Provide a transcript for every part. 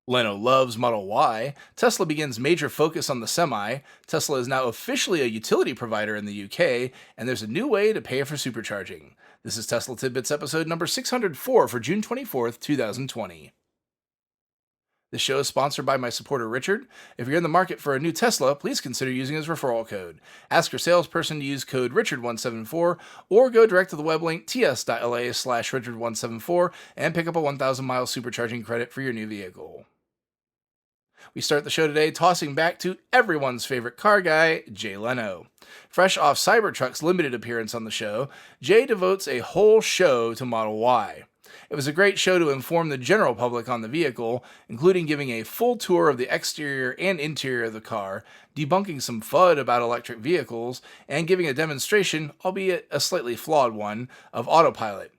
Leno loves Model Y. Tesla begins major focus on the Semi. Tesla is now officially a utility provider in the UK, and there's a new way to pay for supercharging. This is Tesla Tidbits episode number 604 for June 24th, 2020. This show is sponsored by my supporter Richard. If you're in the market for a new Tesla, please consider using his referral code. Ask your salesperson to use code Richard174 or go direct to the web link ts.la/Richard174 and pick up a 1,000 mile supercharging credit for your new vehicle. We start the show today tossing back to everyone's favorite car guy, Jay Leno. Fresh off Cybertrucks' limited appearance on the show, Jay devotes a whole show to Model Y. It was a great show to inform the general public on the vehicle, including giving a full tour of the exterior and interior of the car, debunking some FUD about electric vehicles, and giving a demonstration, albeit a slightly flawed one, of autopilot.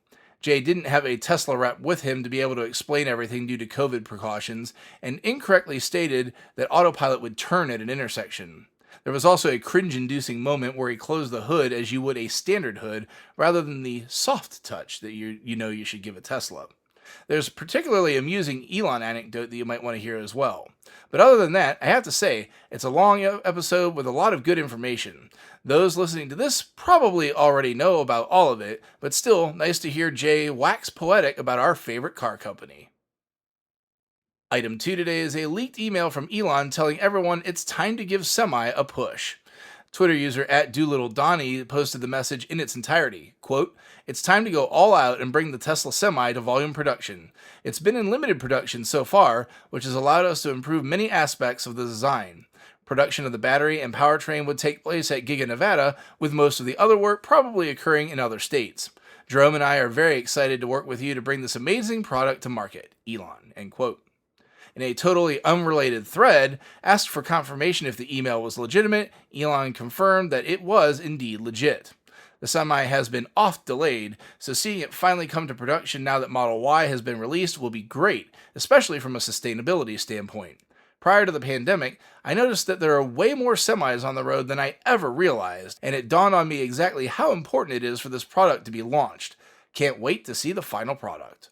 Jay didn't have a Tesla rep with him to be able to explain everything due to COVID precautions, and incorrectly stated that autopilot would turn at an intersection. There was also a cringe-inducing moment where he closed the hood as you would a standard hood, rather than the soft touch that you should give a Tesla. There's a particularly amusing Elon anecdote that you might want to hear as well. But other than that, I have to say, it's a long episode with a lot of good information. Those listening to this probably already know about all of it, but still, nice to hear Jay wax poetic about our favorite car company. Item 2 today is a leaked email from Elon telling everyone it's time to give Semi a push. Twitter user @DoolittleDonnie posted the message in its entirety. Quote, "It's time to go all out and bring the Tesla Semi to volume production. It's been in limited production so far, which has allowed us to improve many aspects of the design. Production of the battery and powertrain would take place at Giga Nevada, with most of the other work probably occurring in other states. Jerome and I are very excited to work with you to bring this amazing product to market. Elon." End quote. In a totally unrelated thread, asked for confirmation if the email was legitimate, Elon confirmed that it was indeed legit. The Semi has been delayed, so seeing it finally come to production now that Model Y has been released will be great, especially from a sustainability standpoint. Prior to the pandemic, I noticed that there are way more Semis on the road than I ever realized, and it dawned on me exactly how important it is for this product to be launched. Can't wait to see the final product.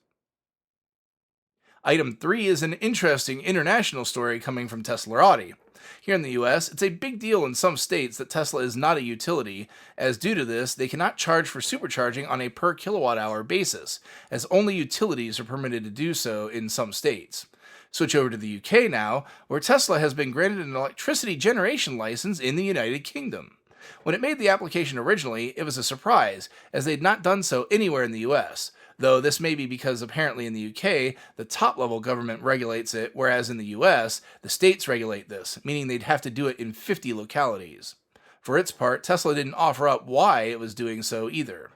Item 3 is an interesting international story coming from Teslarati. Here in the US, it's a big deal in some states that Tesla is not a utility, as due to this, they cannot charge for supercharging on a per kilowatt hour basis, as only utilities are permitted to do so in some states. Switch over to the UK now, where Tesla has been granted an electricity generation license in the United Kingdom. When it made the application originally, it was a surprise, as they'd not done so anywhere in the US, though this may be because apparently in the UK, the top-level government regulates it, whereas in the US, the states regulate this, meaning they'd have to do it in 50 localities. For its part, Tesla didn't offer up why it was doing so either.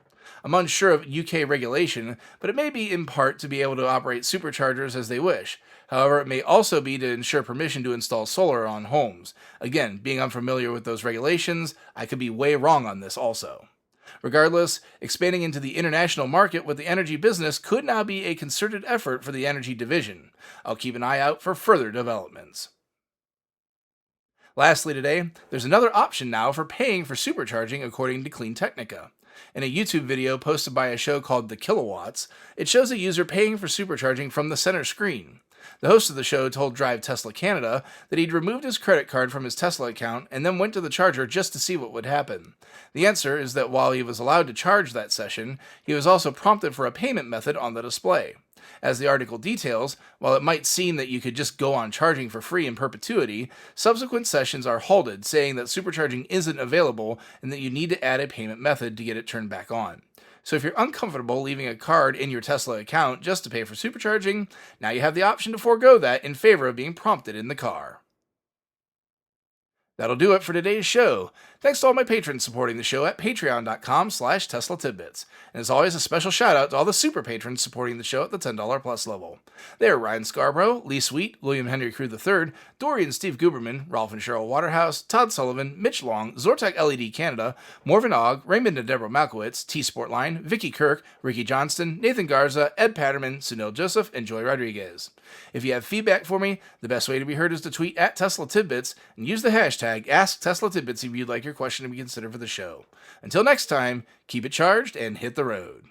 I'm unsure of UK regulation, but it may be in part to be able to operate superchargers as they wish. However, it may also be to ensure permission to install solar on homes. Again, being unfamiliar with those regulations, I could be way wrong on this also. Regardless, expanding into the international market with the energy business could now be a concerted effort for the energy division. I'll keep an eye out for further developments. Lastly today, there's another option now for paying for supercharging according to Clean Technica. In a YouTube video posted by a show called The Kilowatts, it shows a user paying for supercharging from the center screen. The host of the show told Drive Tesla Canada that he'd removed his credit card from his Tesla account and then went to the charger just to see what would happen. The answer is that while he was allowed to charge that session, he was also prompted for a payment method on the display. As the article details, while it might seem that you could just go on charging for free in perpetuity, subsequent sessions are halted, saying that supercharging isn't available and that you need to add a payment method to get it turned back on. So if you're uncomfortable leaving a card in your Tesla account just to pay for supercharging, now you have the option to forego that in favor of being prompted in the car. That'll do it for today's show. Thanks to all my patrons supporting the show at patreon.com/Tesla Tidbits. And as always, a special shout out to all the super patrons supporting the show at the $10 plus level. They are Ryan Scarborough, Lee Sweet, William Henry Crew III, Dorian Steve Guberman, Rolf and Cheryl Waterhouse, Todd Sullivan, Mitch Long, Zortek LED Canada, Morvan Ogg, Raymond and Deborah Malkowitz, T Sportline, Vicky Kirk, Ricky Johnston, Nathan Garza, Ed Patterman, Sunil Joseph, and Joy Rodriguez. If you have feedback for me, the best way to be heard is to tweet at Tesla Tidbits and use the hashtag AskTeslaTidbits if you'd like your question to be considered for the show. Until next time, keep it charged and hit the road.